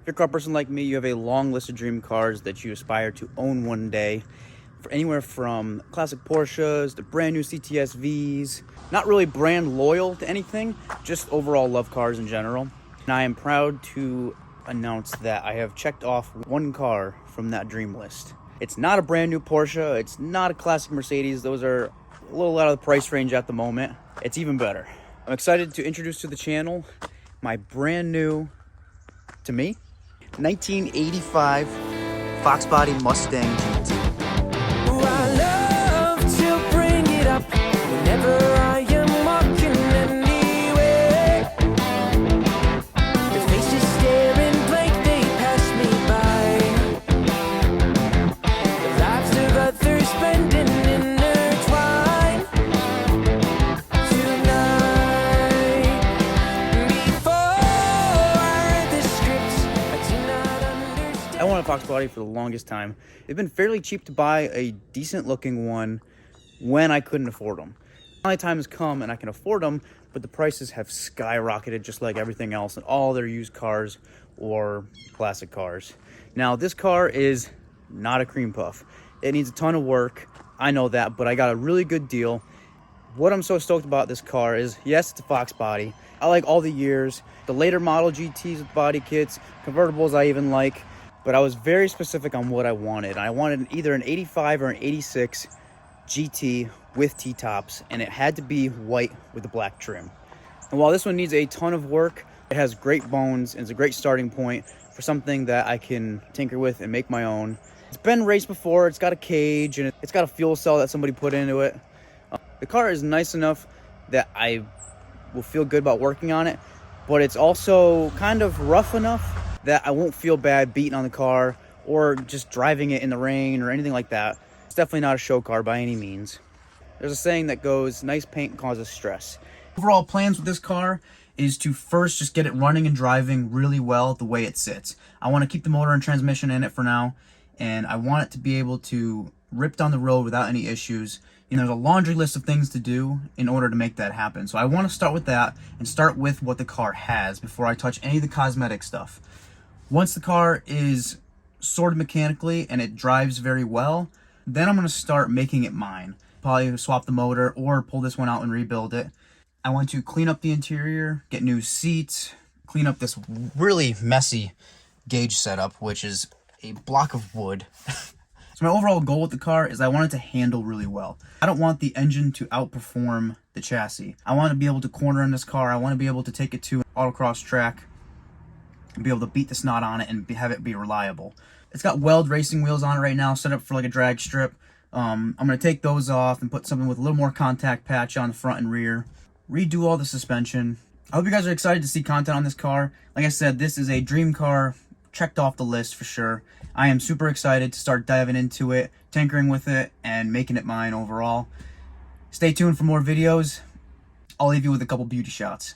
you're a car person like me, you have a long list of dream cars that you aspire to own one day. For anywhere from classic Porsches to brand new CTS-Vs. Not really brand loyal to anything, just overall love cars in general. And I am proud to announce that I have checked off one car from that dream list. It's not a brand new Porsche, it's not a classic Mercedes. Those are a little out of the price range at the moment. It's even better. I'm excited to introduce to the channel my brand new, to me, 1985 Fox Body Mustang GT. I love to bring it up whenever I am walking anywhere. Their faces staring blank, they pass me by. The lives of others spending intertwined tonight. Before I read the script, I did not understand. I wanted a Fox Body for the longest time. They've been fairly cheap to buy a decent looking one when I couldn't afford them. My time has come and I can afford them, but the prices have skyrocketed just like everything else in all their used cars or classic cars. Now this car is not a cream puff. It needs a ton of work. I know that, but I got a really good deal. What I'm so stoked about this car is, yes, it's a Fox Body. I like all the years, the later model GTs with body kits, convertibles I even like. But I was very specific on what I wanted. I wanted either an 85 or an 86 GT with T-tops, and it had to be white with the black trim. And while this one needs a ton of work, it has great bones and it's a great starting point for something that I can tinker with and make my own. It's been raced before, it's got a cage, and it's got a fuel cell that somebody put into it. The car is nice enough that I will feel good about working on it, but it's also kind of rough enough that I won't feel bad beating on the car or just driving it in the rain or anything like that. It's definitely not a show car by any means. There's a saying that goes, nice paint causes stress. Overall plans with this car is to first just get it running and driving really well the way it sits. I want to keep the motor and transmission in it for now, and I want it to be able to rip down the road without any issues. You know, there's a laundry list of things to do in order to make that happen. So I want to start with that and start with what the car has before I touch any of the cosmetic stuff. Once the car is sorted mechanically and it drives very well, then I'm going to start making it mine. Probably swap the motor or pull this one out and rebuild it. I want to clean up the interior, get new seats, clean up this really messy gauge setup, which is a block of wood. So my overall goal with the car is I want it to handle really well. I don't want the engine to outperform the chassis. I want to be able to corner in this car. I want to be able to take it to an autocross track and be able to beat the snot on it and have it be reliable. It's got Weld racing wheels on it right now, set up for like a drag strip. I'm going to take those off and put something with a little more contact patch on the front and rear. Redo all the suspension. I hope you guys are excited to see content on this car. Like I said, this is a dream car, checked off the list for sure. I am super excited to start diving into it, tinkering with it, and making it mine overall. Stay tuned for more videos. I'll leave you with a couple beauty shots.